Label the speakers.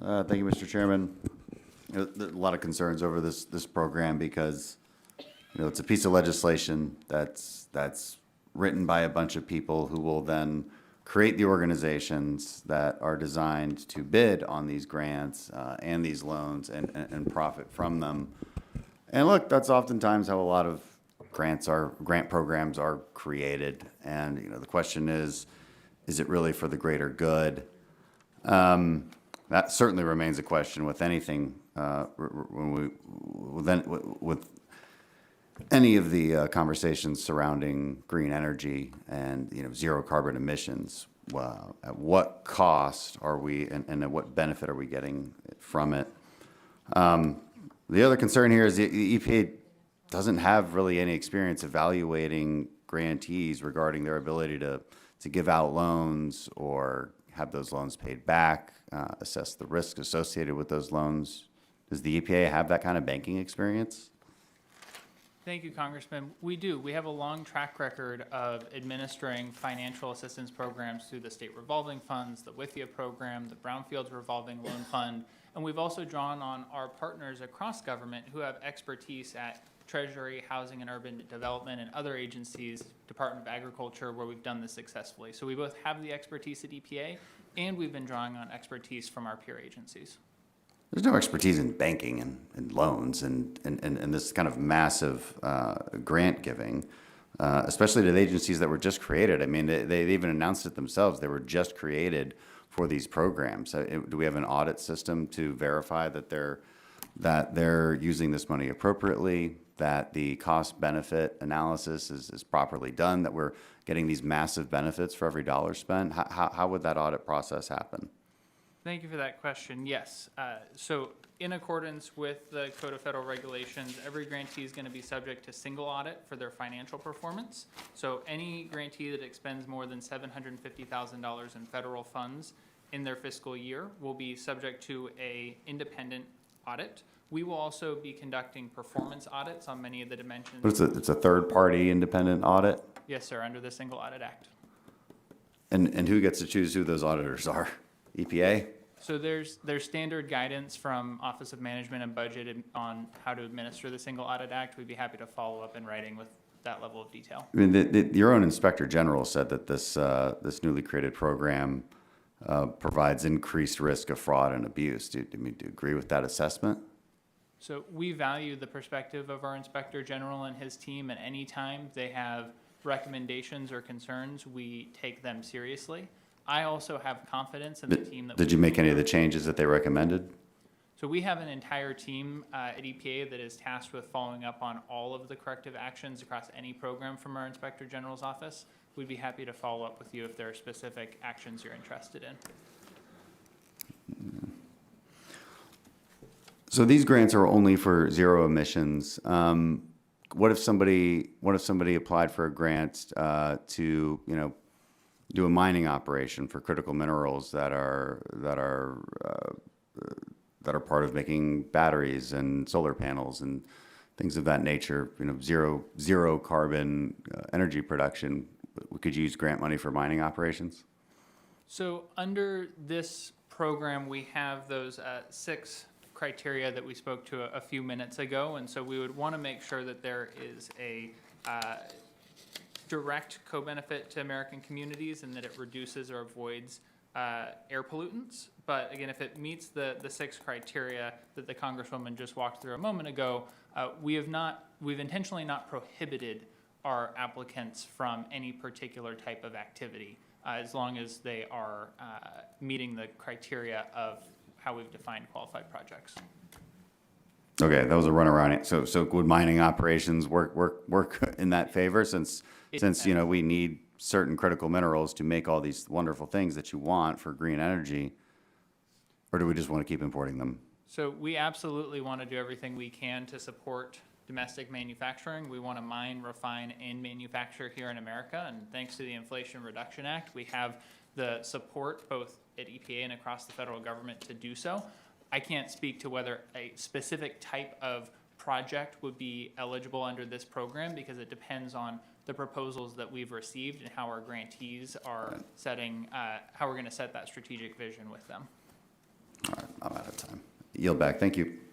Speaker 1: Thank you, Mr. Chairman. There are a lot of concerns over this program because it's a piece of legislation that's written by a bunch of people who will then create the organizations that are designed to bid on these grants and these loans and profit from them. And look, that's oftentimes how a lot of grant programs are created. And the question is it really for the greater good? That certainly remains a question with anything with any of the conversations surrounding green energy and zero carbon emissions. At what cost are we, and at what benefit are we getting from it? The other concern here is the EPA doesn't have really any experience evaluating grantees regarding their ability to give out loans or have those loans paid back, assess the risk associated with those loans. Does the EPA have that kind of banking experience?
Speaker 2: Thank you, Congressman. We do. We have a long track record of administering financial assistance programs through the state revolving funds, the WIFIA program, the Brownfields Revolving Loan Fund, and we've also drawn on our partners across government who have expertise at Treasury, Housing and Urban Development, and other agencies, Department of Agriculture, where we've done this successfully. So we both have the expertise at EPA, and we've been drawing on expertise from our peer agencies.
Speaker 1: There's no expertise in banking and loans and this kind of massive grant giving, especially to the agencies that were just created. I mean, they even announced it themselves. They were just created for these programs. Do we have an audit system to verify that they're using this money appropriately, that the cost-benefit analysis is properly done, that we're getting these massive benefits for every dollar spent? How would that audit process happen?
Speaker 2: Thank you for that question. Yes. So in accordance with the Code of Federal Regulations, every grantee is going to be subject to single audit for their financial performance. So any grantee that expends more than $750,000 in federal funds in their fiscal year will be subject to an independent audit. We will also be conducting performance audits on many of the dimensions.
Speaker 1: But it's a third-party independent audit?
Speaker 2: Yes, sir, under the Single Audit Act.
Speaker 1: And who gets to choose who those auditors are? EPA?
Speaker 2: So there's standard guidance from Office of Management and Budget on how to administer the Single Audit Act. We'd be happy to follow up in writing with that level of detail.
Speaker 1: I mean, your own Inspector General said that this newly created program provides increased risk of fraud and abuse. Do you agree with that assessment?
Speaker 2: So we value the perspective of our Inspector General and his team, and any time they have recommendations or concerns, we take them seriously. I also have confidence in the team that.
Speaker 1: Did you make any of the changes that they recommended?
Speaker 2: So we have an entire team at EPA that is tasked with following up on all of the corrective actions across any program from our Inspector General's office. We'd be happy to follow up with you if there are specific actions you're interested in.
Speaker 1: So these grants are only for zero emissions. What if somebody applied for a grant to do a mining operation for critical minerals that are part of making batteries and solar panels and things of that nature? Zero carbon energy production. Could you use grant money for mining operations?
Speaker 2: So under this program, we have those 6 criteria that we spoke to a few minutes ago, and so we would want to make sure that there is a direct co-benefit to American communities and that it reduces or avoids air pollutants. But again, if it meets the 6 criteria that the Congresswoman just walked through a moment ago, we've intentionally not prohibited our applicants from any particular type of activity, as long as they are meeting the criteria of how we've defined qualified projects.
Speaker 1: Okay, that was a runaround. So would mining operations work in that favor since we need certain critical minerals to make all these wonderful things that you want for green energy, or do we just want to keep importing them?
Speaker 2: So we absolutely want to do everything we can to support domestic manufacturing. We want to mine, refine, and manufacture here in America, and thanks to the Inflation Reduction Act, we have the support both at EPA and across the federal government to do so. I can't speak to whether a specific type of project would be eligible under this program because it depends on the proposals that we've received and how our grantees are setting, how we're going to set that strategic vision with them.
Speaker 1: All right, Yield back. Thank you.